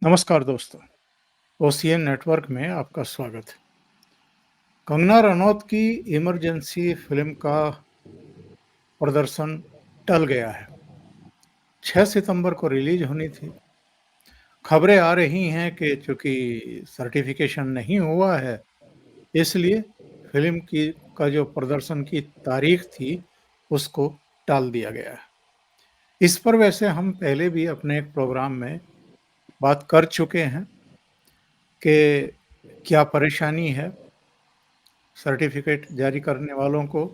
नमस्कार दोस्तों, OCN network में आपका स्वागत है। कंगना रनौत की इमरजेंसी फिल्म का प्रदर्शन टल गया है। 6 सितंबर को रिलीज होनी थी। खबरें आ रही हैं कि चूंकि सर्टिफिकेशन नहीं हुआ है, इसलिए फिल्म की का जो प्रदर्शन की तारीख थी, उसको टाल दिया गया है। इस पर वैसे हम पहले भी अपने एक प्रोग्राम में बात कर चुके हैं कि क्या परेशानी है सर्टिफिकेट जारी करने वालों को,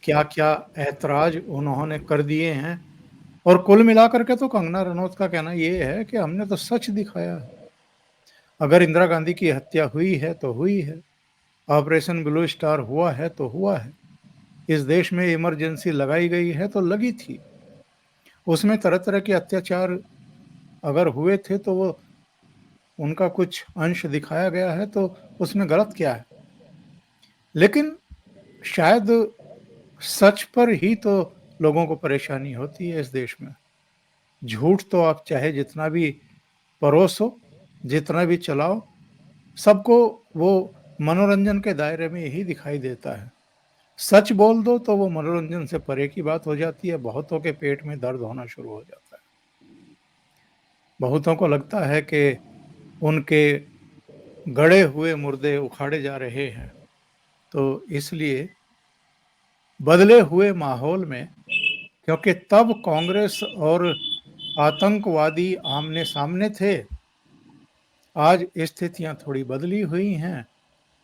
क्या-क्या ऐतराज़ उन्होंने कर दिए हैं और कुल मिलाकर के तो कंगना रनौत का कहना ये है कि हमने तो सच दिखाया है। अगर इंदिरा गांधी की हत्या हुई है तो हुई है, ऑपरेशन ब्लू स्टार हुआ है तो हुआ है, इस देश में इमरजेंसी लगाई गई है तो लगी थी। उसमें तरह-तरह के अत्याचार अगर हुए थे तो वो उनका कुछ अंश दिखाया गया है तो उसमें गलत क्या है? लेकिन शायद सच पर ही तो लोगों को परेशानी होती है इस देश में। झूठ तो आप चाहे जितना भी परोसो, जितना भी चलाओ, सबको वो मनोरंजन के दायरे में ही दिखाई देता है। सच बोल दो तो वो मनोरंजन से परे की बात हो जाती है, बहुतों के पेट में दर्द होना शुरू हो जाता है। बहुतों को लगता है कि उनके गड़े हुए मुर्दे उखाड़े जा रहे हैं, तो इसलिए बदले हुए माहौल में क्योंकि तब कांग्रेस और आतंकवादी आमने-सामने थे, आज स्थितियाँ थोड़ी बदली हुई हैं।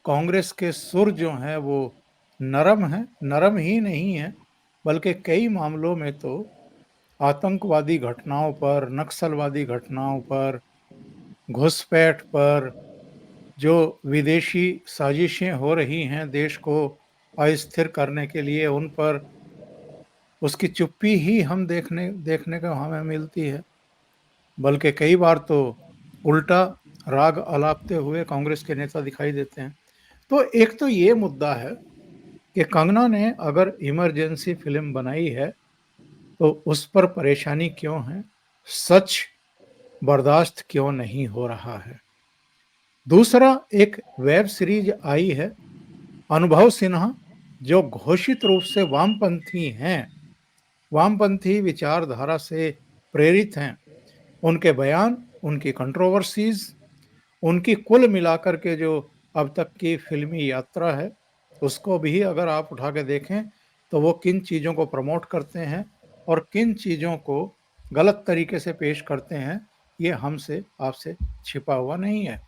कांग्रेस के सुर जो हैं वो नरम हैं, नरम ही नहीं हैं, बल्कि कई मामलों में तो आतंकवादी घटनाओं पर, नक्सलवादी घटनाओं पर, घुसपैठ पर, जो विदेशी साजिशें हो रही हैं देश को अस्थिर करने के लिए, उन पर उसकी चुप्पी ही हम देखने देखने को हमें मिलती है। बल्कि कई बार तो उल्टा राग अलापते हुए कांग्रेस के नेता दिखाई देते हैं। तो एक तो ये मुद्दा है कि कंगना ने अगर इमरजेंसी फ़िल्म बनाई है, तो उस पर परेशानी क्यों है? सच बर्दाश्त क्यों नहीं हो रहा है? दूसरा एक वेब सीरीज़ आई है, अनुभव सिन्हा, जो घोषित रूप से वामपंथी हैं, वामपंथी विचारधारा से प्रेरित हैं। उनके बयान, उनकी कंट्रोवर्सीज़, उनकी कुल मिलाकर के जो अब तक की फ़िल्मी यात्रा है, उसको भी अगर आप उठा के देखें, तो वो किन चीज़ों को प्रमोट करते हैं और किन चीज़ों को गलत तरीके से पेश करते हैं, ये हमसे आपसे छिपा हुआ नहीं है।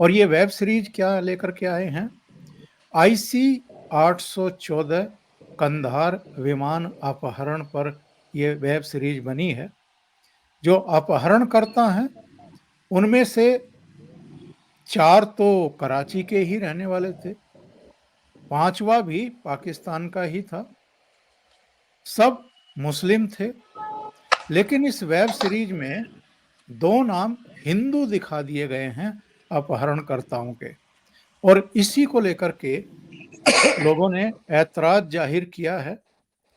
और ये वेब सीरीज़ क्या लेकर के आए हैं? आईसी 814 कंधार विमान अपहरण पर ये वेब सीरीज़ बनी है। जो अपहरणकर्ता हैं, उनमें से 4 तो कराची के ही रहने वाले थे, 5वां भी पाकिस्तान का ही था, सब मुस्लिम थे। लेकिन इस वेब सीरीज में 2 नाम हिंदू दिखा दिए गए हैं अपहरणकर्ताओं के, और इसी को लेकर के लोगों ने ऐतराज जाहिर किया है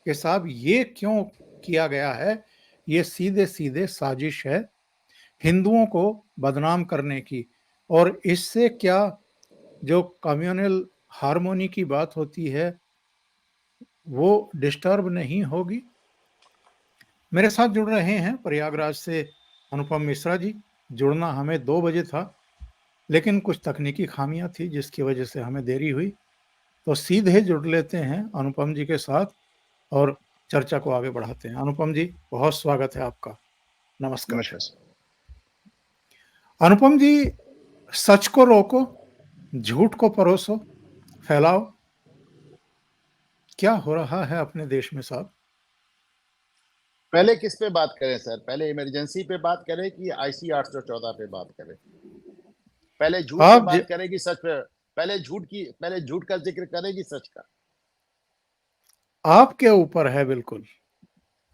कि साहब ये क्यों किया गया है? ये सीधे-सीधे साजिश है हिंदुओं को बदनाम करने की, और इससे क्या जो कम्युनल हार्मोनी की बात होती है, वो डिस्टर्ब नहीं होगी? मेरे साथ जुड़ रहे हैं प्रयागराज से अनुपम मिश्रा जी। जुड़ना हमें 2 बजे था, लेकिन कुछ तकनीकी खामियां थी जिसकी वजह से हमें देरी हुई। तो सीधे जुड़ लेते हैं अनुपम जी के साथ और चर्चा को आगे बढ़ाते हैं। अनुपम जी, बहुत स्वागत है आपका। नमस्कार। नमस्कार सर। अनुपम जी, सच को रोको, झूठ को परोसो, फैलाओ, क्या हो रहा है अपने देश में साहब? पहले किस पे बात करें सर? पहले इमरजेंसी पे बात करें कि आईसी 814 पे बात करें? पहले झूठ पे आप ज बात करें कि सच पे? पहले झूठ का ज़िक्र करें कि सच का? आपके ऊपर है बिल्कुल।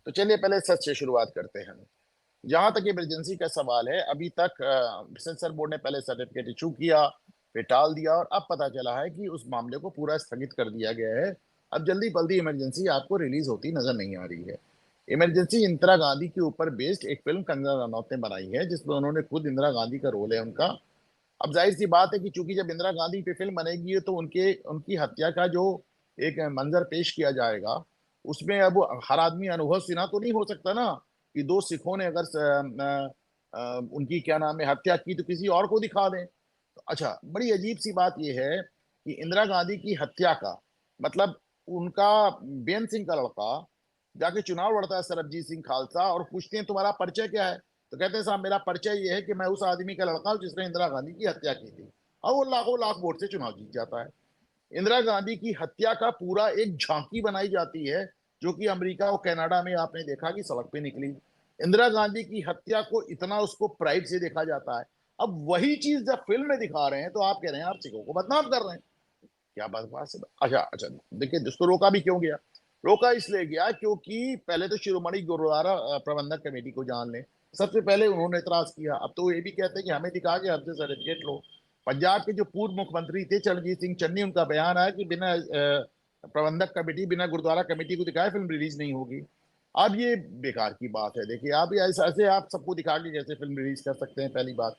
तो चलिए पहले सच से शुरुआत करते हैं। जहाँ तक इमरजेंसी का सवाल है, अभी तक सेंसर बोर्ड ने पहले सर्टिफ़िकेट इश्यू किया, फिर टाल दिया और अब पता चला है कि उस मामले को पूरा स्थगित कर दिया गया है। अब जल्दी-बल्दी इमरजेंसी आपको रिलीज़ होती नज़र नहीं आ रही है। इमरजेंसी इंदिरा गांधी के ऊपर बेस्ड एक फिल्म कंगना रनौत ने बनाई है, जिसमें उन्होंने खुद इंदिरा गांधी का रोल है उनका। अब जाहिर सी बात है कि चूंकि जब इंदिरा गांधी पे फिल्म बनेगी तो उनके उनकी हत्या का जो एक मंजर पेश किया जाएगा, उसमें अब हर आदमी अनुभव सिन्हा तो नहीं हो सकता ना, कि दो सिखों ने अगर उनकी क्या नाम है हत्या की तो किसी और को दिखा दें। तो अच्छा, बड़ी अजीब सी बात यह है कि इंदिरा गांधी की हत्या का मतलब उनका बेन सिंह का लड़का जाके चुनाव लड़ता है, सरबजीत सिंह खालसा, और पूछते हैं तुम्हारा परिचय क्या है, तो कहते हैं साहब मेरा परिचय ये है कि मैं उस आदमी का लड़का हूं जिसने इंदिरा गांधी की हत्या की थी। और वो लाखों लाख वोट से चुनाव जीत जाता है। इंदिरा गांधी की हत्या का पूरा एक झांकी बनाई जाती है, जो कि अमेरिका और कनाडा में आपने देखा कि सड़क पे निकली। इंदिरा गांधी की हत्या को इतना उसको प्राइड से देखा जाता है। अब वही चीज जब फिल्म में दिखा रहे हैं तो आप कह रहे हैं आप सिखों को बदनाम कर रहे हैं। क्या बकवास है। अच्छा अच्छा, देखिए इसको रोका भी क्यों गया? रोका इसलिए गया क्योंकि पहले तो शिरोमणि गुरुद्वारा प्रबंधक कमेटी को जान लें, सबसे पहले उन्होंने इतराज किया। अब तो ये भी कहते हैं कि हमें दिखा के हमसे सर्टिफिकेट लो। पंजाब के जो पूर्व मुख्यमंत्री थे चरणजीत सिंह चन्नी, उनका बयान आया कि बिना प्रबंधक कमेटी, बिना गुरुद्वारा कमेटी को दिखाए फिल्म रिलीज नहीं होगी। अब ये बेकार की बात है। देखिए आप ऐसे ऐसे आप सबको दिखा के कैसे फिल्म रिलीज कर सकते हैं, पहली बात।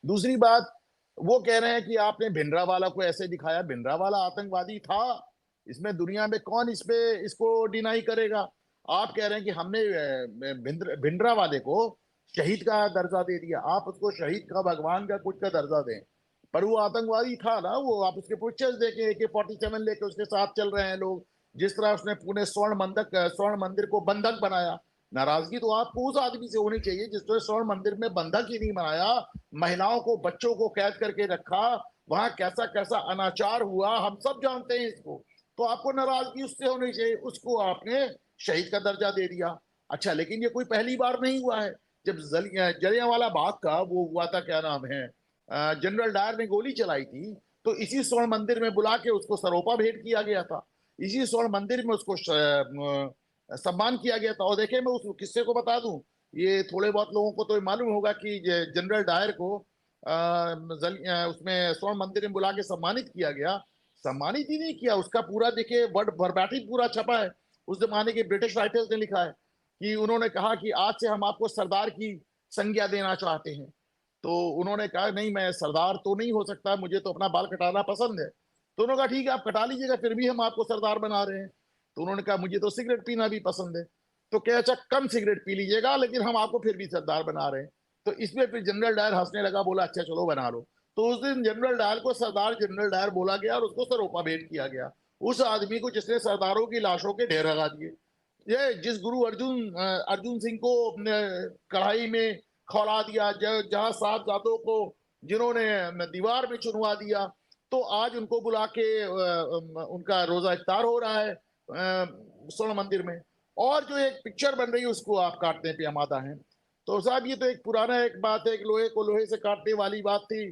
दूसरी बात, वो कह रहे हैं कि आपने भिंडरावाला को ऐसे दिखाया, भिंडरावाला आतंकवादी था, इसमें दुनिया में कौन इसको डिनाई करेगा। आप कह रहे हैं कि हमने भिंडरावाले को शहीद का दर्जा दे दिया, आप उसको शहीद का, भगवान का, कुछ का दर्जा दें, पर वो आतंकवादी था ना। वो आप उसके पिक्चर्स देखें, AK-47 लेके उसके साथ चल रहे हैं लोग, जिस तरह उसने पुणे स्वर्ण मंदिर को बंधक बनाया। नाराजगी तो आपको उस आदमी से होनी चाहिए जिसने स्वर्ण मंदिर में बंधक ही नहीं बनाया, महिलाओं को, बच्चों को कैद करके रखा, वहां कैसा कैसा अनाचार हुआ हम सब जानते हैं इसको। तो आपको नाराजगी उससे होनी चाहिए, उसको आपने शहीद का दर्जा दे दिया। अच्छा, लेकिन ये कोई पहली बार नहीं हुआ है। जब जलियांवाला बाग का वो हुआ था, क्या नाम है, जनरल डायर ने गोली चलाई थी, तो इसी स्वर्ण मंदिर में बुला के उसको सरोपा भेंट किया गया था, इसी स्वर्ण मंदिर में उसको सम्मान किया गया था। और देखे, मैं उस किस्से को बता दूं, ये थोड़े बहुत लोगों को तो मालूम होगा कि जनरल डायर को उसमें स्वर्ण मंदिर में बुला के सम्मानित किया गया। सम्मानित ही नहीं किया, उसका पूरा देखिए वर्ड वर्बाटिम पूरा छपा है। उस जमाने के ब्रिटिश राइटर्स ने लिखा है कि उन्होंने कहा कि आज से हम आपको सरदार की संज्ञा देना चाहते हैं। तो उन्होंने कहा नहीं, मैं सरदार तो नहीं हो सकता, मुझे तो अपना बाल कटाना पसंद है। तो उन्होंने कहा ठीक है आप कटा लीजिएगा, फिर भी हम आपको सरदार बना रहे हैं। तो उन्होंने कहा मुझे तो सिगरेट पीना भी पसंद है। तो क्या, अच्छा कम सिगरेट पी लीजिएगा, लेकिन हम आपको फिर भी सरदार बना रहे हैं। तो इसमें फिर जनरल डायर हंसने लगा, बोला अच्छा चलो बना लो। तो उस दिन जनरल डायर को सरदार जनरल डायर बोला गया और उसको सरोपा भेंट किया गया, उस आदमी को जिसने सरदारों की लाशों के ढेर लगा दिए। ये जिस गुरु अर्जुन सिंह को कढ़ाई में खौला दिया, जहां साहबजादों को जिन्होंने दीवार में चुनवा दिया, तो आज उनको बुला के उनका रोजा इफ्तार हो रहा है स्वर्ण मंदिर में। और जो एक पिक्चर बन रही है उसको आप काटने पे आमादा हैं। तो साहब ये तो एक पुराना एक बात है, एक लोहे को लोहे से काटने वाली बात थी।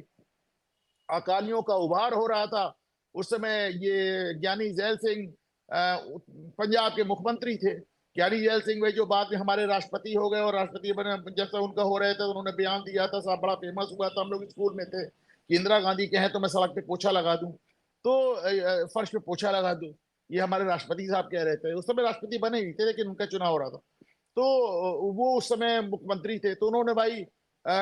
अकालियों का उभार हो रहा था उस समय। ये ज्ञानी जैल सिंह पंजाब के मुख्यमंत्री थे। ज्ञानी जैल सिंह भाई जो बाद में हमारे राष्ट्रपति हो गए, और राष्ट्रपति बने, जैसे उनका हो रहे थे तो उन्होंने बयान दिया था, साहब बड़ा फेमस हुआ था, हम लोग स्कूल में थे, कि इंदिरा गांधी कहें तो मैं सड़क पे पोछा लगा दूं, तो फर्श पे पोछा लगा दूं। ये हमारे राष्ट्रपति साहब कह रहे थे। उस समय राष्ट्रपति बने ही थे लेकिन उनका चुनाव हो रहा था। तो वो उस समय मुख्यमंत्री थे, तो उन्होंने भाई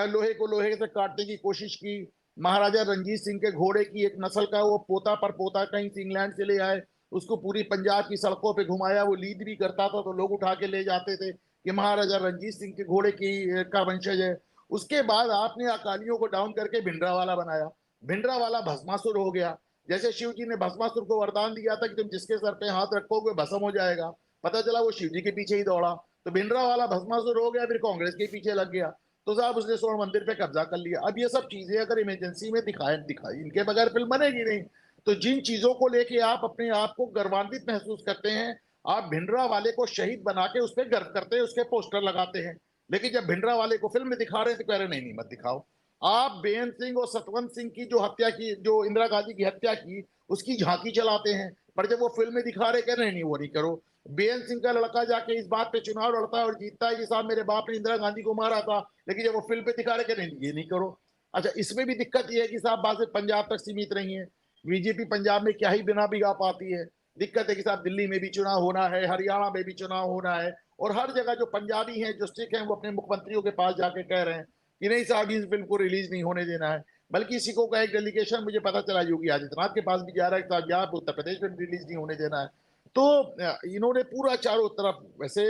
लोहे को लोहे से काटने की कोशिश की। महाराजा रंजीत सिंह के घोड़े की एक नस्ल का वो पोता पर पोता कहीं से इंग्लैंड से ले आए, उसको पूरी पंजाब की सड़कों पे घुमाया, वो लीड भी करता था तो लोग उठा के ले जाते थे कि महाराजा रंजीत सिंह के घोड़े की का वंशज है। उसके बाद आपने अकालियों को डाउन करके भिंडरावाला बनाया, भिंडरावाला भस्मासुर हो गया। जैसे शिव जी ने भस्मासुर को वरदान दिया था कि तुम जिसके सर पे हाथ रखोगे भस्म हो जाएगा, पता चला वो शिव जी के पीछे ही दौड़ा, तो भिंडरावाला भस्मासुर हो गया, फिर कांग्रेस के पीछे लग गया, तो साहब उसने स्वर्ण मंदिर पे कब्जा कर लिया। अब ये सब चीजें अगर इमरजेंसी में दिखाई इनके बगैर फिल्म बनेगी नहीं। तो जिन चीजों को लेके आप अपने आप को गर्वान्वित महसूस करते हैं, आप भिंडरा वाले को शहीद बना के उस पर गर्व करते हैं, उसके पोस्टर लगाते हैं, लेकिन जब भिंडरा वाले को फिल्म में दिखा रहे हैं तो कह रहे नहीं नहीं मत दिखाओ। आप बेअंत सिंह और सतवंत सिंह की जो हत्या की, जो इंदिरा गांधी की हत्या की, उसकी झांकी चलाते हैं, पर जब वो फिल्म में दिखा रहे कह रहे नहीं वो नहीं करो। बेअंत सिंह का लड़का जाके इस बात पे चुनाव लड़ता है और जीतता है कि साहब मेरे बाप ने इंदिरा गांधी को मारा था, लेकिन जब वो फिल्म पे दिखा रहे नहीं ये नहीं करो। अच्छा, इसमें भी दिक्कत ये है कि साहब बात पंजाब तक सीमित नहीं है, बीजेपी पंजाब में क्या ही बिना बिगा पाती है। दिक्कत है कि साहब दिल्ली में भी चुनाव होना है, हरियाणा में भी चुनाव होना है, और हर जगह जो पंजाबी हैं, जो सिख हैं, वो अपने मुख्यमंत्रियों के पास जाके कह रहे हैं कि नहीं साहब इस फिल्म को रिलीज नहीं होने देना है। बल्कि सिखों का एक डेलीगेशन मुझे पता चला योगी आदित्यनाथ के पास भी जा रहा है, साहब यहाँ उत्तर प्रदेश में रिलीज नहीं होने देना है। तो इन्होंने पूरा चारों तरफ, वैसे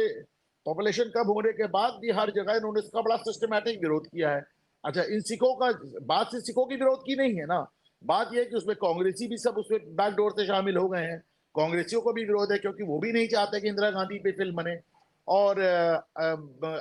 पॉपुलेशन कम होने के बाद भी हर जगह इन्होंने इसका बड़ा सिस्टमैटिक विरोध किया है। अच्छा, इन सिखों का बात से सिखों की विरोध की नहीं है ना, बात यह है कि उसमें कांग्रेसी भी सब उसमें बैकडोर से शामिल हो गए हैं। कांग्रेसियों को भी विरोध है क्योंकि वो भी नहीं चाहते कि इंदिरा गांधी पे फिल्म बने। और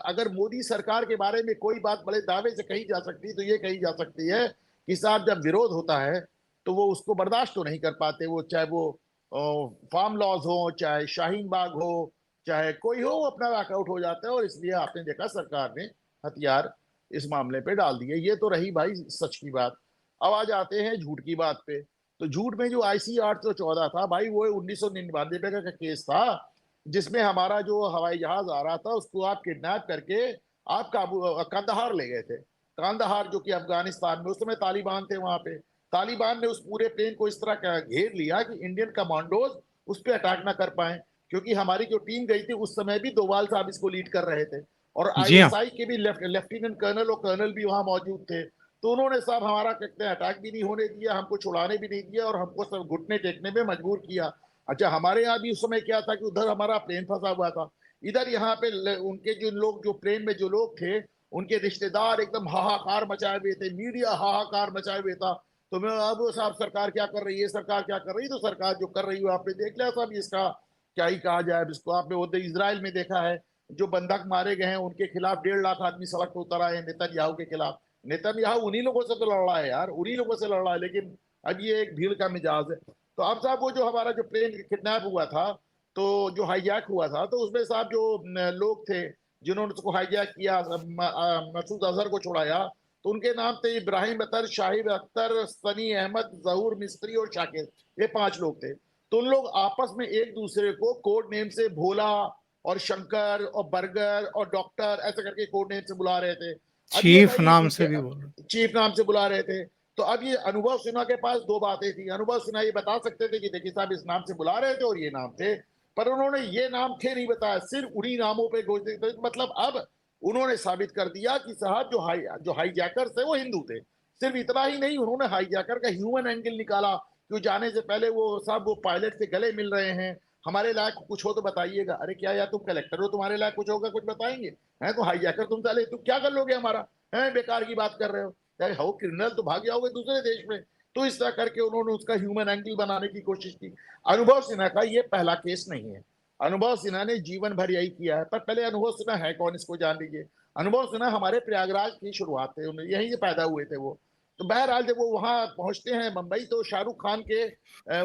अगर मोदी सरकार के बारे में कोई बात बड़े दावे से कही जा सकती तो ये कही जा सकती है कि साहब जब विरोध होता है तो वो उसको बर्दाश्त तो नहीं कर पाते, वो चाहे वो फार्म लॉज हो, चाहे शाहीन बाग हो, चाहे कोई हो, वो अपना वॉकआउट हो जाता है। और इसलिए आपने देखा सरकार ने हथियार इस मामले पे डाल दिए। ये तो रही भाई सच की बात। अब आ जाते हैं झूठ की बात पे। तो झूठ में जो IC 814 था भाई, वो 1999 का केस था, जिसमें हमारा जो हवाई जहाज आ रहा था उसको आप किडनैप करके आप काबू कंदहार ले गए थे। कंदहार जो कि अफगानिस्तान में, उस समय तालिबान थे वहां पे। तालिबान ने उस पूरे प्लेन को इस तरह घेर लिया कि इंडियन कमांडोज उस पर अटैक ना कर पाए, क्योंकि हमारी जो टीम गई थी उस समय भी डोवाल साहब इसको लीड कर रहे थे, और जी हाँ। ISI के भी लेफ्टिनेंट कर्नल और कर्नल भी वहां मौजूद थे। तो उन्होंने साहब हमारा कहते हैं अटैक भी नहीं होने दिया, हमको छुड़ाने भी नहीं दिया, और हमको सब घुटने टेकने में मजबूर किया। अच्छा, हमारे यहाँ भी उस समय क्या था कि उधर हमारा प्लेन फंसा हुआ था, इधर यहाँ पे उनके जो लोग, जो प्लेन में जो लोग थे, उनके रिश्तेदार एकदम हाहाकार मचाए हुए थे, मीडिया हाहाकार मचाए हुए था। तो मैं अब साहब सरकार क्या कर रही है, सरकार क्या कर रही है, तो सरकार जो कर रही है आपने देख लिया साहब, इसका क्या ही कहा जाए। इसको आपने वो इजराइल में देखा है, जो बंधक मारे गए हैं उनके खिलाफ 1.5 लाख आदमी सड़क पर उतर आए हैं नेतन्याहू के खिलाफ। नेतन्याहू उन्हीं लोगों से तो लड़ रहा है यार, उन्हीं लोगों से लड़ रहा है, लेकिन अब ये एक भीड़ का मिजाज है। तो अब साहब वो जो हमारा जो प्लेन किडनैप हुआ था, तो जो हाईजैक हुआ था, तो उसमें साहब जो लोग थे जिन्होंने उसको हाईजैक किया, मसूद अजहर को छुड़ाया, तो उनके नाम थे इब्राहिम अतर, शाहिद अख्तर, सनी अहमद, जहूर मिस्त्री और शाकिर। ये 5 लोग थे। तो उन लोग आपस में एक दूसरे को कोड नेम से भोला और शंकर और बर्गर और डॉक्टर ऐसे करके कोड नेम से बुला रहे थे। अब ये चीफ भाई नाम इनके से भी बोल रहे। चीफ नाम से बुला रहे थे। तो अब ये अनुभव सिन्हा के पास 2 बातें थी। अनुभव सिन्हा ये बता सकते थे कि देखिए साहब इस नाम से बुला रहे थे और ये नाम थे, पर उन्होंने ये नाम थे नहीं बताया, सिर्फ उन्हीं नामों पे घोषित। मतलब अब उन्होंने साबित कर दिया कि साहब जो हाईजैकर्स थे वो हिंदू थे। सिर्फ इतना ही नहीं, उन्होंने हाईजैकर का ह्यूमन एंगल निकाला कि जाने से पहले वो साहब वो पायलट से गले मिल रहे हैं, हमारे लायक कुछ हो तो बताइएगा। अरे क्या यार, तुम कलेक्टर हो, तुम्हारे लायक कुछ होगा, कुछ बताएंगे? है तो हाईजैकर तुम चले, तुम क्या कर लोगे हमारा? है बेकार की बात कर रहे हो, चाहे हो क्रिमिनल तो भाग जाओगे दूसरे देश में। तो इस तरह करके उन्होंने उसका ह्यूमन एंगल बनाने की कोशिश की। अनुभव सिन्हा का ये पहला केस नहीं है। अनुभव सिन्हा ने जीवन भर यही किया है। पर पहले अनुभव सिन्हा है कौन, इसको जान लीजिए। अनुभव सिन्हा हमारे प्रयागराज की शुरुआत थे, यहीं से पैदा हुए थे वो। तो बहरहाल जब वो वहां पहुंचते हैं मुंबई, तो शाहरुख खान के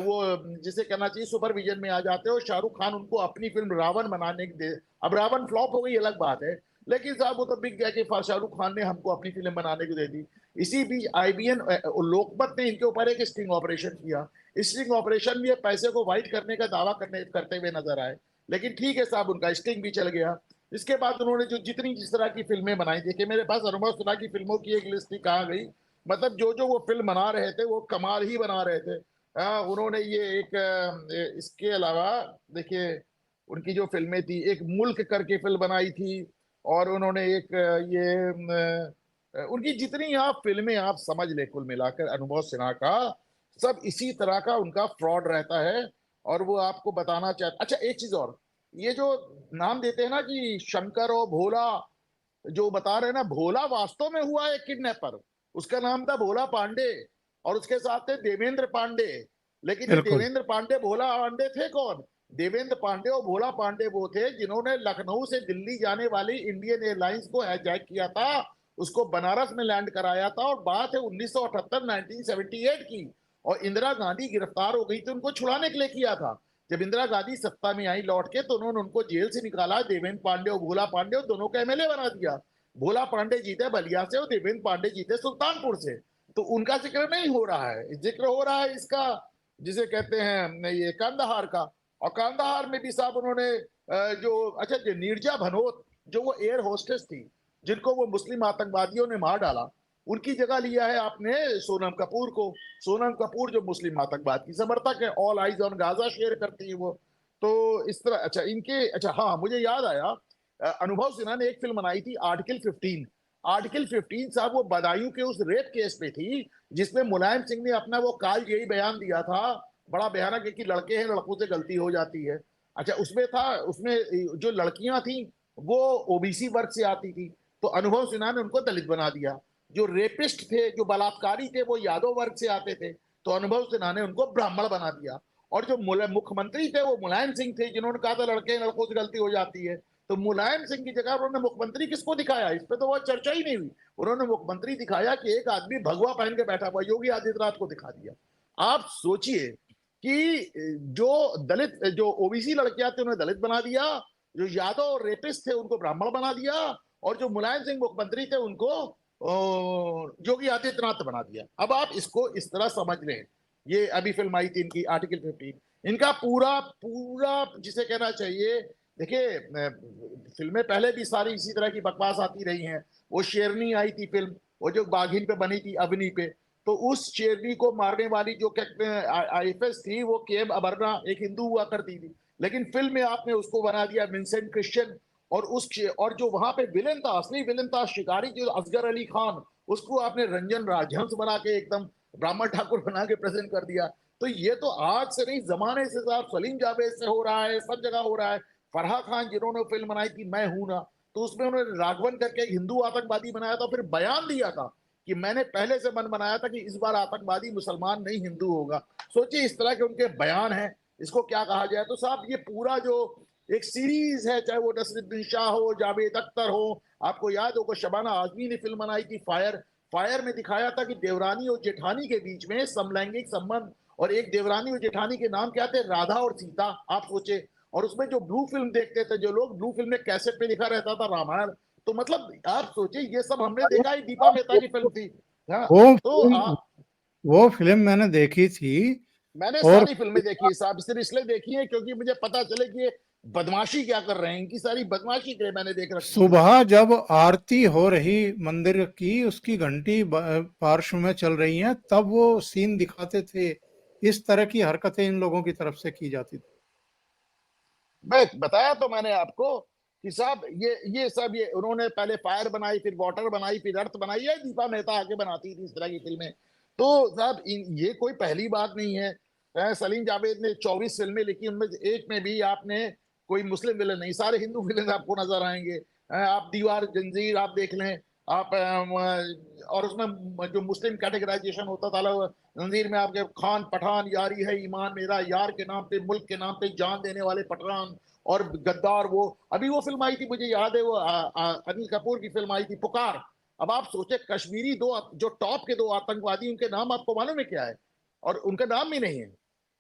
वो जिसे कहना चाहिए सुपरविजन में आ जाते हैं, और शाहरुख खान उनको अपनी फिल्म रावण बनाने की दे। अब रावण फ्लॉप हो गई अलग बात है, लेकिन साहब वो तो बिक गया कि शाहरुख खान ने हमको अपनी फिल्म बनाने को दे दी। इसी बीच IBN लोकमत ने इनके ऊपर एक स्टिंग ऑपरेशन किया। स्टिंग ऑपरेशन में पैसे को वाइट करने का दावा करते हुए नजर आए, लेकिन ठीक है साहब, उनका स्टिंग भी चल गया। इसके बाद उन्होंने जो जितनी जिस तरह की फिल्में बनाई, देखिए मेरे पास अनुभव सिन्हा की फिल्मों की एक लिस्ट कहाँ गई। मतलब जो जो वो फिल्म बना रहे थे वो कमाल ही बना रहे थे। उन्होंने ये एक इसके अलावा देखिए उनकी जो फिल्में थी, एक मुल्क करके फिल्म बनाई थी, और उन्होंने एक उनकी जितनी आप फिल्में आप समझ ले कुल मिलाकर अनुभव सिन्हा का, सब इसी तरह का उनका फ्रॉड रहता है। और वो आपको बताना चाहता। अच्छा एक चीज और, ये जो नाम देते हैं ना कि शंकर और भोला, जो बता रहे हैं ना, भोला वास्तव में हुआ एक किडनैपर, उसका नाम था भोला पांडे, और उसके साथ थे देवेंद्र पांडे। लेकिन ये बिल्कुल। देवेंद्र पांडे भोला पांडे थे कौन? देवेंद्र पांडे और भोला पांडे वो थे जिन्होंने लखनऊ से दिल्ली जाने वाली इंडियन एयरलाइंस को हाईजैक किया था, उसको बनारस में लैंड कराया था। और बात है 1978 1978 की, और इंदिरा गांधी गिरफ्तार हो गई थी, उनको छुड़ाने के लिए किया था। जब इंदिरा गांधी सत्ता में आई लौट के, तो उन्होंने उनको जेल से निकाला, देवेंद्र पांडे और भोला पांडे और दोनों को MLA बना दिया। भोला पांडे जीते बलिया से और देवेंद्र पांडे जीते सुल्तानपुर से। तो उनका जिक्र नहीं हो रहा है, जिक्र हो रहा है इसका, जिसे कहते हैं ये कांदाहार का। और कांदाहार में भी साहब उन्होंने जो अच्छा जो नीरजा भनोत, जो वो एयर होस्टेस थी जिनको वो मुस्लिम आतंकवादियों ने मार डाला, उनकी जगह लिया है आपने सोनम कपूर को। सोनम कपूर जो मुस्लिम आतंकवाद की समर्थक है, all eyes on Gaza share करती है वो। तो इस तरह अच्छा इनके, अच्छा हाँ मुझे याद आया, अनुभव सिन्हा ने एक फिल्म बनाई थी आर्टिकल 15। आर्टिकल 15 साहब वो बदायूं के उस रेप केस पे थी, जिसमें मुलायम सिंह ने अपना वो काल यही बयान दिया था, बड़ा भयानक है कि लड़के हैं, लड़कों से गलती हो जाती है। अच्छा, उसमें था, उसमें जो लड़कियां थी वो ओबीसी वर्ग से आती थी, तो अनुभव सिन्हा ने उनको दलित बना दिया। जो रेपिस्ट थे, जो बलात्कारी थे, वो यादव वर्ग से आते थे, तो अनुभव सिन्हा ने उनको ब्राह्मण बना दिया। और जो मुख्यमंत्री थे वो मुलायम सिंह थे, जिन्होंने कहा था लड़के लड़कों से गलती हो जाती है। तो मुलायम सिंह की जगह उन्होंने मुख्यमंत्री किसको दिखाया? इस पे तो वो चर्चा ही नहीं हुई। उन्होंने मुख्यमंत्री दिखाया कि एक आदमी भगवा पहन के बैठा हुआ योगी आदित्यनाथ को दिखा दिया। आप सोचिए कि जो दलित, जो ओबीसी लड़कियां थी उन्हें दलित बना दिया, जो यादव रेपिस्ट थे उनको ब्राह्मण बना दिया, और जो मुलायम सिंह मुख्यमंत्री थे उनको योगी आदित्यनाथ बना दिया। अब आप इसको इस तरह समझ लें। ये अभी फिल्म आई थी इनकी आर्टिकल 15, इनका पूरा पूरा जिसे कहना चाहिए, देखिए फिल्में पहले भी सारी इसी तरह की बकवास आती रही हैं। वो शेरनी आई थी फिल्म, वो जो बाघिन पे बनी थी, अवनी पे, तो उस शेरनी को मारने वाली जो आईएफएस थी वो केम अबरना एक हिंदू हुआ करती थी, लेकिन फिल्म में आपने उसको बना दिया विंसेंट क्रिश्चियन। और जो वहां पे विलेन था, असली विलेन था शिकारी, जो असगर अली खान, उसको आपने रंजन राजहंस बना के एकदम ब्राह्मण ठाकुर बना के प्रेजेंट कर दिया। तो ये तो आज से नहीं, जमाने से साहब सलीम जावेद से हो रहा है, सब जगह हो रहा है। फराह खान जिन्होंने फिल्म बनाई थी मैं हूं ना, तो उसमें उन्होंने राघवन करके एक हिंदू आतंकवादी बनाया था, फिर बयान दिया था कि मैंने पहले से मन बनाया था कि इस बार आतंकवादी मुसलमान नहीं हिंदू होगा। सोचिए इस तरह के उनके बयान हैं, इसको क्या कहा जाए। तो साहब ये पूरा जो एक सीरीज है, चाहे वो नसरुद्दीन शाह हो, जावेद अख्तर हो, आपको याद होगा शबाना आजमी ने फिल्म बनाई थी फायर। फायर में दिखाया था कि देवरानी और जेठानी के बीच में समलैंगिक संबंध, और एक देवरानी और जेठानी के नाम क्या थे, राधा और सीता। आप सोचे, और उसमें जो ब्लू फिल्म देखते थे जो लोग, ब्लू फिल्म में कैसेट पे लिखा रहता था रामायण। तो मतलब आप सोचिए ये सब हमने देखा ही, दीपा मेहता की फिल्म थी। हाँ, वो तो फिल्म वो फिल्म मैंने देखी थी। मैंने और सारी फिल्में देखी है साहब, सिर्फ इसलिए देखी है क्योंकि मुझे पता चले कि ये बदमाशी क्या कर रहे हैं, इनकी सारी बदमाशी के मैंने देख रखी है। सुबह जब आरती हो रही मंदिर की, उसकी घंटी पार्श्व में चल रही है, तब वो सीन दिखाते थे। इस तरह की हरकतें इन लोगों की तरफ से की जाती थी। मैं बताया तो मैंने आपको कि साहब ये सब, ये उन्होंने पहले फायर बनाई, फिर वाटर बनाई, फिर अर्थ बनाई है, दीपा मेहता आके बनाती थी इस तरह की फिल्में। तो साहब ये कोई पहली बात नहीं है। सलीम जावेद ने 24 फिल्में लिखी, उनमें से एक में भी आपने कोई मुस्लिम विलन नहीं, सारे हिंदू विलन आपको नजर आएंगे। आप दीवार जंजीर आप देख लें, आप और उसमें जो मुस्लिम कैटेगराइजेशन होता था, जंजीर में आपके खान पठान, यारी है ईमान मेरा, यार के नाम पे मुल्क के नाम पे जान देने वाले पठान, और गद्दार। वो अभी वो फिल्म आई थी, मुझे याद है, वो अनिल कपूर की फिल्म आई थी पुकार। अब आप सोचे कश्मीरी दो जो टॉप के दो आतंकवादी, उनके नाम आपको मालूम है क्या है? और उनका नाम भी नहीं है।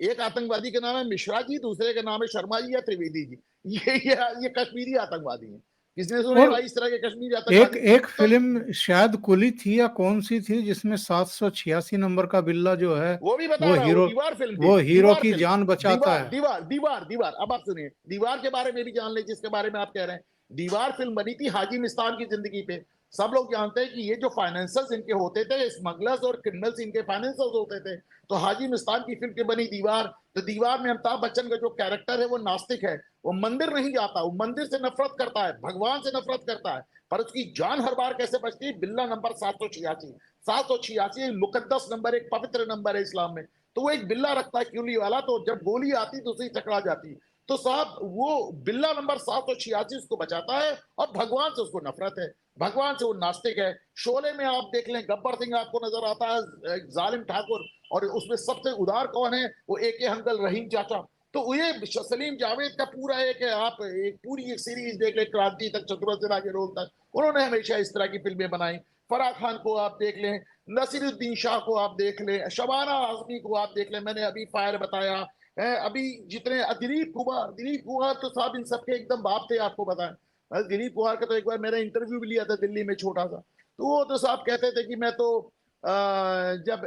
एक आतंकवादी का नाम है मिश्रा जी, दूसरे का नाम है शर्मा जी या त्रिवेदी जी। ये कश्मीरी आतंकवादी हैं। किसने सुने और भाई इस तरह के कश्मीरी एक आतंकवादी? एक तो फिल्म शायद कुली थी या कौन सी थी, जिसमें 786 नंबर का बिल्ला जो है, वो भी बता वो रहा हूँ, हीरो दीवार फिल्म थी, वो हीरो दीवार की फिल्म। जान बचाता दीवार है। दीवार दीवार दीवार, अब आप सुनिए, दीवार के बारे में भी जान ले जिसके बारे में आप कह रहे हैं। दीवार फिल्म बनी थी हाजी मिस्तान की जिंदगी पे। सब लोग जानते हैं कि ये जो फाइनेंसर्स इनके होते थे, स्मगलर्स और क्रिमिनल्स इनके फाइनेंसर्स होते थे। तो हाजी मिस्तान की फिल्म की बनी दीवार। तो दीवार में अमिताभ बच्चन का जो कैरेक्टर है वो नास्तिक है, वो मंदिर नहीं जाता, वो मंदिर से नफरत करता है, भगवान से नफरत करता है, पर उसकी जान हर बार कैसे बचती है? बिल्ला नंबर 786। 786 मुकद्दस नंबर, एक पवित्र नंबर है इस्लाम में। तो वो एक बिल्ला रखता है क्यूली वाला, तो जब गोली आती तो उसे टकरा जाती। तो साहब वो बिल्ला नंबर 786 उसको बचाता है, और भगवान से उसको नफरत है, भगवान से वो नास्तिक है। शोले में आप देख लें, गब्बर सिंह आपको नजर आता है, जालिम ठाकुर, और उसमें सबसे उदार कौन है? वो ए के हंकल रहीम चाचा। तो ये सलीम जावेद का पूरा एक है, आप एक पूरी एक सीरीज देख ले, क्रांति तक, चतुरसिरा के रोल तक, उन्होंने हमेशा इस तरह की फिल्में बनाई। फराह खान को आप देख लें, नसीरुद्दीन शाह को आप देख लें, शबाना आजमी को आप देख लें, मैंने अभी फायर बताया। अभी जितने दिलीप कुमार तो साहब इन सबके एकदम बाप थे, आपको बताएं। दिलीप कुमार का तो एक बार मैंने इंटरव्यू भी लिया था दिल्ली में छोटा सा, तो वो तो साहब कहते थे कि मैं तो जब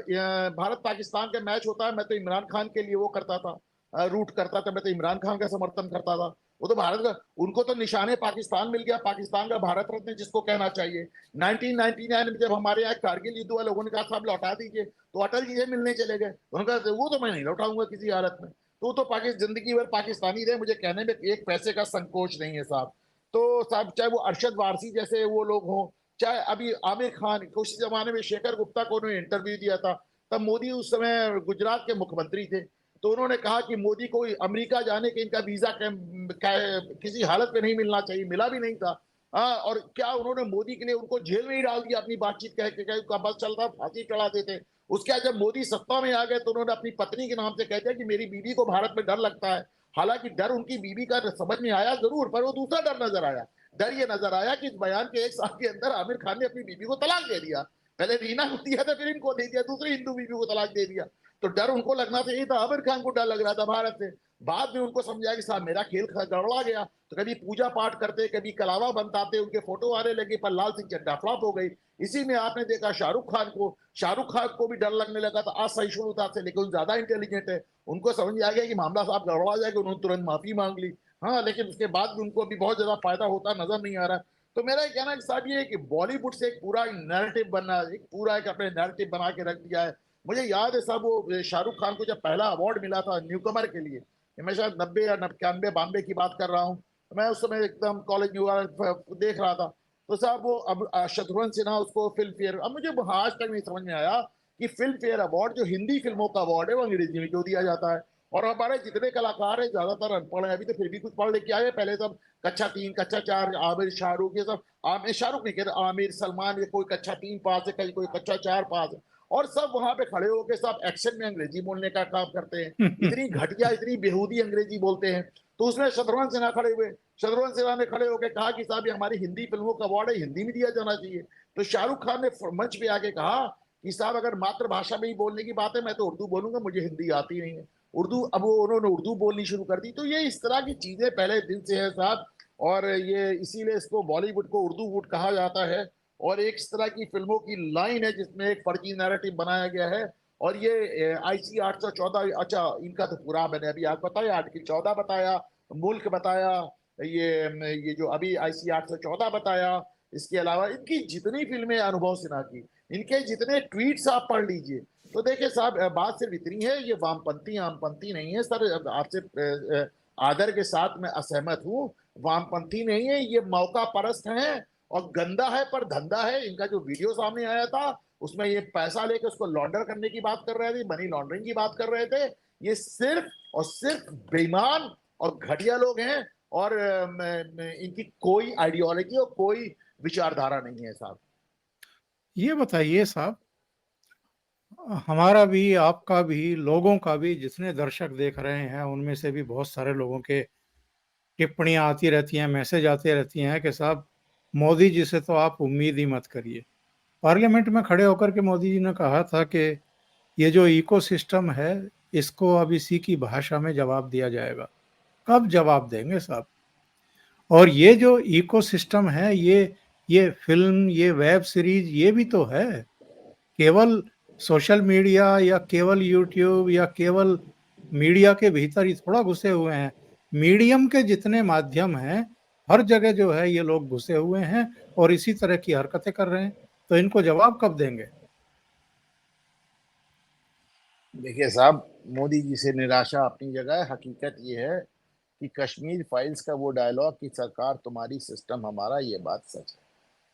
भारत पाकिस्तान का मैच होता है, मैं तो इमरान खान के लिए वो करता था, रूट करता था, मैं तो इमरान खान का समर्थन करता था। वो तो भारत का, उनको तो निशाने पाकिस्तान मिल गया, पाकिस्तान का भारत रत्न जिसको कहना चाहिए। 1999 में जब हमारे यहाँ कारगिल युद्ध हुआ, लोगों ने कहा साहब लौटा दीजिए, तो अटल जी से मिलने चले गए, उन्होंने कहा वो तो मैं नहीं लौटाऊंगा किसी हालत में। तो पाकिस्तान जिंदगी भर पाकिस्तानी रहे, मुझे कहने में एक पैसे का संकोच नहीं है साहब। तो साहब चाहे वो अरशद वारसी जैसे वो लोग हों, चाहे अभी आमिर खान, उस जमाने में शेखर गुप्ता को उन्होंने इंटरव्यू दिया था, तब मोदी उस समय गुजरात के मुख्यमंत्री थे, तो उन्होंने कहा कि मोदी को अमेरिका जाने के इनका वीजा किसी हालत में नहीं मिलना चाहिए, मिला भी नहीं था। हाँ, और क्या उन्होंने मोदी के लिए उनको जेल में ही डाल दिया अपनी बातचीत कह के, उनका बस चलता फांसी चढ़ा देते। उसके बाद जब मोदी सत्ता में आ गए तो उन्होंने अपनी पत्नी के नाम से कह दिया कि मेरी बीवी को भारत में डर लगता है। हालांकि डर उनकी बीवी का समझ में आया जरूर, पर वो दूसरा डर नजर आया। डर ये नजर आया कि इस बयान के 1 साल के अंदर आमिर खान ने अपनी बीवी को तलाक दे दिया। पहले रीना को दिया था, फिर इनको दे दिया, दूसरी हिंदू बीवी को तलाक दे दिया। तो डर उनको लगना चाहिए था, आमिर खान को डर लग रहा था भारत से। बाद में उनको समझा कि साहब मेरा खेल गड़बड़ा गया, तो कभी पूजा पाठ करते, कभी कलावा बनताते, उनके फोटो आने लगे, पर लाल सिंह चड्ढा फ्लॉप हो गई। इसी में आपने देखा शाहरुख खान को भी डर लगने लगा था असहिष्णुता से, लेकिन ज्यादा इंटेलिजेंट है, उनको समझ में आ गया कि मामला साहब गड़बड़ा जाएगा, उन्होंने तुरंत माफी मांग ली। हाँ, लेकिन उसके बाद भी उनको अभी बहुत ज्यादा फायदा होता नजर नहीं आ रहा। तो मेरा ये कहना है कि साहब ये है कि बॉलीवुड से एक पूरा नैरेटिव बनना, एक पूरा एक अपने नैरेटिव बना के रख दिया है। मुझे याद है साहब, वो शाहरुख खान को जब पहला अवार्ड मिला था न्यूकमर के लिए, मैं शायद 90 या 91 92 की बात कर रहा हूँ, मैं उस समय एकदम कॉलेज देख रहा था। तो साहब वो अब शत्रुघ्न सिन्हा उसको फिल्म फेयर, अब मुझे आज तक नहीं समझ में आया कि फिल्म फेयर अवार्ड जो हिंदी फिल्मों का अवार्ड है वो अंग्रेजी में क्यों दिया जाता है। और हमारे जितने कलाकार हैं ज्यादातर अनपढ़ है, अभी तो फिर भी कुछ पढ़ लेके आए, पहले सब कक्षा 3 कक्षा 4, आमिर शाहरुख ये सब, आमिर शाहरुख नहीं कहते, आमिर सलमान, ये कोई कक्षा 3 पास है, कहीं कोई कक्षा 4 पास है, और सब वहां पे खड़े होकर सब एक्शन में अंग्रेजी बोलने का काम करते हैं। इतनी घटिया, इतनी बेहूदी अंग्रेजी बोलते हैं। तो उसमें शत्रुघ्न सिन्हा खड़े हुए, शत्रुघ्न सिन्हा ने खड़े होकर कहा कि साहब ये हमारी हिंदी फिल्मों का अवार्ड है, हिंदी में दिया जाना चाहिए। तो शाहरुख खान ने मंच पे आके कहा कि साहब अगर मातृभाषा में ही बोलने की बात है, मैं तो उर्दू बोलूंगा, मुझे हिंदी आती नहीं है उर्दू। अब वो उन्होंने उर्दू बोलनी शुरू कर दी। तो ये इस तरह की चीजें पहले दिन से है साहब, और ये इसीलिए इसको बॉलीवुड को उर्दू वुड कहा जाता है। और एक इस तरह की फिल्मों की लाइन है जिसमें एक फर्जी नैरेटिव बनाया गया है। और ये आईसी 814, अच्छा इनका तो पूरा मैंने अभी आपको बताया, आर्टिकल 14 बताया, मुल्क बताया, ये जो अभी आईसी 814 बताया, इसके अलावा इनकी जितनी फिल्में अनुभव सिन्हा की, इनके जितने ट्वीट्स आप पढ़ लीजिए। तो देखिए साहब बात सिर्फ इतनी है, ये वामपंथी आमपंथी नहीं है सर, आपसे आदर के साथ मैं असहमत हूँ। वामपंथी नहीं है, ये मौका परस्त है और गंदा है पर धंधा है। इनका जो वीडियो सामने आया था उसमें ये पैसा लेके उसको लॉन्डर करने की बात कर रहे थे, मनी लॉन्ड्रिंग की बात कर रहे थे। ये सिर्फ और सिर्फ बेईमान और घटिया लोग हैं, और इनकी कोई आइडियोलॉजी और कोई विचारधारा नहीं है साहब। ये बताइए साहब, हमारा भी, आपका भी, लोगों का भी, जितने दर्शक देख रहे हैं उनमें से भी बहुत सारे लोगों के टिप्पणियां आती रहती हैं, मैसेज आते रहती हैं कि साहब मोदी जी से तो आप उम्मीद ही मत करिए। पार्लियामेंट में खड़े होकर के मोदी जी ने कहा था कि ये जो इकोसिस्टम है इसको अब इसी की भाषा में जवाब दिया जाएगा। कब जवाब देंगे साहब? और ये जो इकोसिस्टम है, ये फिल्म, ये वेब सीरीज, ये भी तो है। केवल सोशल मीडिया या केवल यूट्यूब या केवल मीडिया के भीतर ही थोड़ा घुसे हुए हैं। मीडियम के जितने माध्यम हैं हर जगह जो है ये लोग घुसे हुए हैं और इसी तरह की हरकतें कर रहे हैं। तो इनको जवाब कब देंगे? देखिए साहब, मोदी जी से निराशा अपनी जगह है। हकीकत ये है कि कश्मीर फाइल्स का वो डायलॉग कि सरकार तुम्हारी सिस्टम हमारा, ये बात सच है।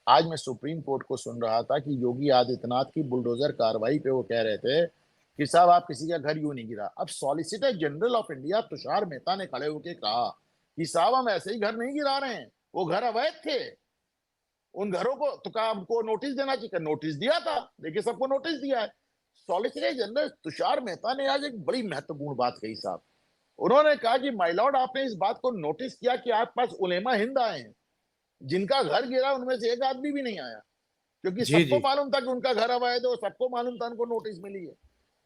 आज मैं सुप्रीम कोर्ट को सुन रहा था कि योगी आदित्यनाथ की बुलडोजर कार्रवाई पे वो कह रहे थे कि साहब आप किसी का घर यूं नहीं गिरा। अब solicitor general of India Tushar Mehta ने खड़े होकर कहा कि साहब हम ऐसे ही घर नहीं गिरा रहे हैं, वो घर अवैध थे, उन घरों को तो कहा हमको नोटिस देना चाहिए, नोटिस दिया था, देखिए सबको नोटिस दिया है। सॉलिसिटर जनरल तुषार मेहता ने आज एक बड़ी महत्वपूर्ण बात कही साहब। उन्होंने कहा कि माय लॉर्ड, आपने इस बात को नोटिस किया कि आपके पास उलेमा हिंद आए हैं, जिनका घर गिरा उनमें से एक आदमी भी नहीं आया, क्योंकि जी सबको जी। मालूम था कि उनका घर अवैध है और सबको मालूम था उनको नोटिस मिली है।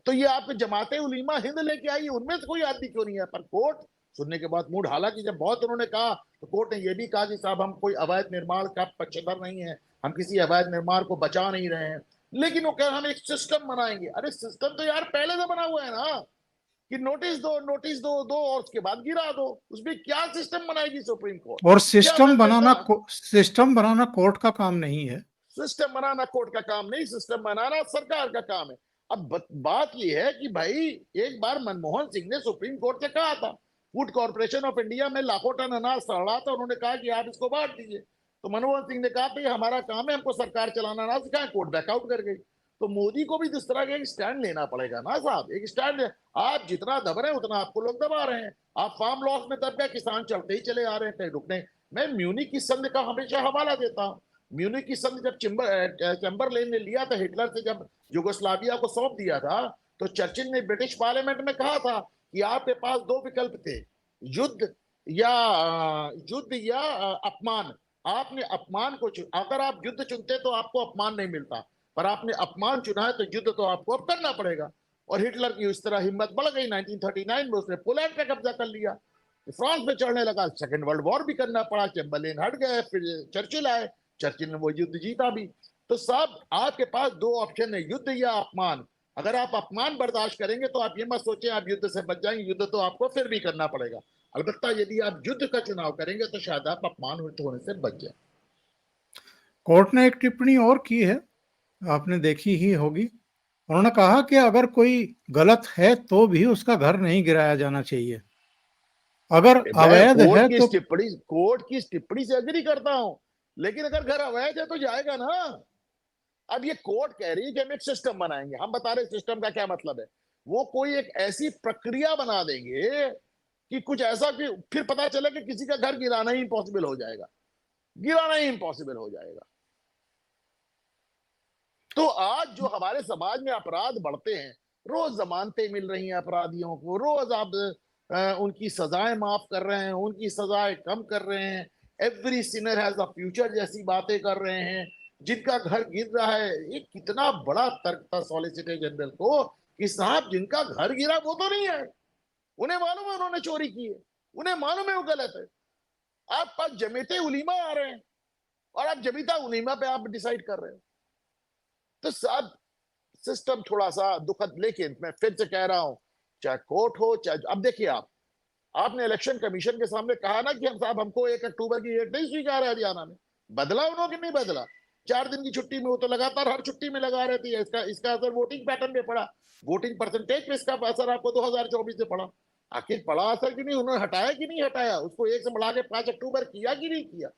तो ये आप जमाते उलीमा हिंद लेके आई, उनमें से कोई आदमी क्यों नहीं है? पर कोर्ट सुनने के बाद मूड, हालांकि जब बहुत उन्होंने कहा तो कोर्ट ने यह भी कहा कि साहब हम कोई अवैध निर्माण का पक्षधर नहीं है, हम किसी अवैध निर्माण को बचा नहीं रहे हैं, लेकिन वो कह हम एक सिस्टम बनाएंगे। अरे सिस्टम तो यार पहले से बना हुआ है ना, कि नोटिस दो दो और उसके बाद गिरा दो। उसमें क्या सिस्टम बनाएगी सुप्रीम कोर्ट? और क्या वैसा सिस्टम बनाना कोर्ट का काम नहीं है। सिस्टम बनाना कोर्ट का काम नहीं, सिस्टम बनाना सरकार का काम है। अब बात यह है कि भाई एक बार मनमोहन सिंह ने सुप्रीम कोर्ट से कहा था फूड कॉर्पोरेशन ऑफ इंडिया में लाखों टन अनाज सड़ रहा था, उन्होंने कहा कि आप इसको बांट दीजिए। तो मनमोहन सिंह ने कहा भाई हमारा काम है, हमको सरकार चलाना ना सिखाएं, कोर्ट बैकआउट कर गई। तो मोदी को भी इस तरह का एक स्टैंड लेना पड़ेगा ना साहब, एक स्टैंड। आप जितना दब रहे हैं उतना आपको लोग दबा रहे हैं। आप फार्म लॉस में दब गए, किसान चलते ही चले आ रहे हैं, कहीं रुकने। मैं म्यूनिक की संधि का हमेशा हवाला देता हूँ। म्यूनिक की संधि जब चैम्बरलेन ने लिया था हिटलर से, जब युगोस्लाविया को सौंप दिया था, तो चर्चिल ने ब्रिटिश पार्लियामेंट में कहा था कि आपके पास दो विकल्प थे, युद्ध या अपमान। आपने अपमान को अगर आप युद्ध चुनते तो आपको अपमान नहीं मिलता, पर आपने अपमान चुना है तो युद्ध तो आपको अब करना पड़ेगा। और हिटलर की उस तरह हिम्मत बढ़ गई, 1939 में उसने पोलैंड पे कब्जा कर लिया, फ्रांस में चढ़ने लगा, सेकेंड वर्ल्ड वॉर भी करना पड़ा, चैम्बरलेन हट गए, फिर चर्चिल आए, चर्चिल ने वो युद्ध जीता भी। तो सब आपके पास दो ऑप्शन है, युद्ध या अपमान। अगर आप अपमान बर्दाश्त करेंगे तो आप ये मत सोचें आप युद्ध से बच जाएंगे, युद्ध तो आपको फिर भी करना पड़ेगा। अलबत्ता यदि आप युद्ध का चुनाव करेंगे तो शायद आप अपमान होने से बच जाए। कोर्ट ने एक टिप्पणी और की है, आपने देखी ही होगी। उन्होंने कहा कि अगर कोई गलत है तो भी उसका घर नहीं गिराया जाना चाहिए, अगर अवैध है तो। कोर्ट की टिप्पणी से एग्री करता हूं, लेकिन अगर घर अवैध है तो जाएगा ना। अब ये कोर्ट कह रही है कि हम एक सिस्टम बनाएंगे, हम बता रहे सिस्टम का क्या मतलब है। वो कोई एक ऐसी प्रक्रिया बना देंगे कि कुछ ऐसा कि फिर पता चले कि किसी का घर गिराना ही इम्पॉसिबल हो जाएगा, गिराना ही इम्पॉसिबल हो जाएगा। तो आज जो हमारे समाज में अपराध बढ़ते हैं, रोज जमानतें मिल रही हैं अपराधियों को, रोज आप उनकी सजाएं माफ कर रहे हैं, उनकी सजाएं कम कर रहे हैं, every Sinner has a future जैसी बातें कर रहे हैं, जिनका घर गिर रहा है। ये कितना बड़ा तर्क था सॉलिसिटर जनरल को कि साहब जिनका घर गिरा वो तो नहीं है, उन्हें मालूम है उन्होंने चोरी की है, उन्हें मालूम है वो गलत है। आप पास जमीते उलीमा आ रहे हैं और आप जमीता उलीमा पे आप डिसाइड कर रहे हो। तो सब सिस्टम थोड़ा सा दुखद, लेकिन मैं फिर से कह रहा हूं, चाहे कोर्ट हो चाहे, अब देखिए आपने इलेक्शन कमीशन के सामने कहा ना कि हम साहब हमको 1 अक्टूबर की डेट नहीं स्वीकार है हरियाणा में, बदला उन्होंने नहीं बदला। 4 दिन की छुट्टी में वो तो लगातार हर छुट्टी में लगा रहती है। इसका असर वोटिंग पैटर्न पे पड़ा, वोटिंग परसेंटेज पे इसका असर आपको 2024 से पड़ा। आखिर पड़ा असर कि नहीं, उन्होंने हटाया कि नहीं हटाया, उसको 1 से बढ़ा के 5 अक्टूबर किया कि नहीं किया।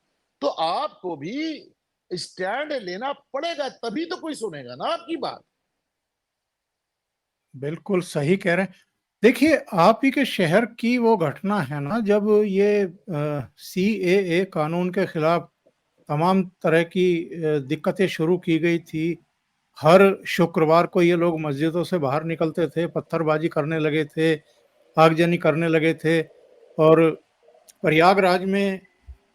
तो आपको भी स्टैंड लेना पड़ेगा, तभी तो कोई सुनेगा ना आपकी बात। बिल्कुल सही कह रहे हैं। देखिए आप ही के शहर की वो घटना है ना, जब ये CAA कानून के खिलाफ तमाम तरह की दिक्कतें शुरू की गई थी। हर शुक्रवार को ये लोग मस्जिदों से बाहर निकलते थे, पत्थरबाजी करने लगे थे, आगजनी करने लगे थे। और प्रयागराज में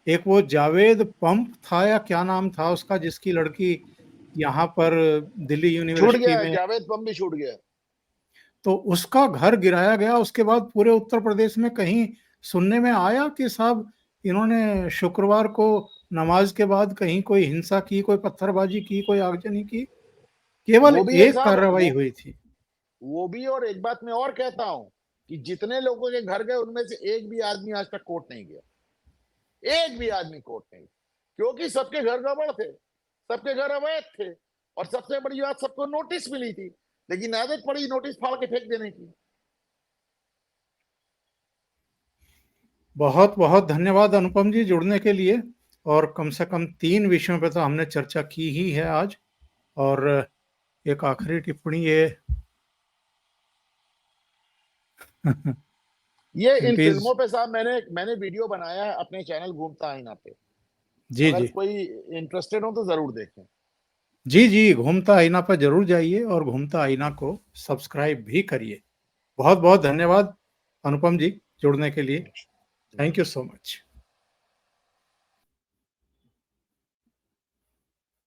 एक वो जावेद पंप था या क्या नाम था उसका, जिसकी लड़की यहाँ पर दिल्ली छूट यूनिवर्सिटी गया है, में, जावेद पंप भी छूट गया। तो उसका घर गिराया गया। उसके बाद पूरे उत्तर प्रदेश में कहीं सुनने में आया कि साहब इन्होंने शुक्रवार को नमाज के बाद कहीं कोई हिंसा की, कोई पत्थरबाजी की, कोई आगजनी की? केवल वो भी है एक साहब, कार्रवाई हुई थी। वो भी। और एक बात मैं और कहता हूं कि जितने लोगों के घर गए उनमें से एक भी आदमी आज तक कोर्ट नहीं गया, एक भी आदमी कोर्ट नहीं, क्योंकि सबके घर गड़बड़ थे, सबके घर अवैध थे। और सबसे बड़ी बात, सबको नोटिस मिली थी, लेकिन आदत पड़ी नोटिस फाड़ के फेंक देने की। बहुत बहुत धन्यवाद अनुपम जी जुड़ने के लिए। और कम से कम 3 विषयों पे तो हमने चर्चा की ही है आज। और एक आखिरी टिप्पणी ये इन क्योंकि फिल्मों पे साहब मैंने वीडियो बनाया है अपने चैनल घूमता आईना पे, जी अगर जी कोई इंटरेस्टेड हो तो जरूर देखें। जी जी, घूमता आईना पर जरूर जाइए और घूमता आईना को सब्सक्राइब भी करिए। बहुत बहुत धन्यवाद अनुपम जी जुड़ने के लिए। Thank you so much.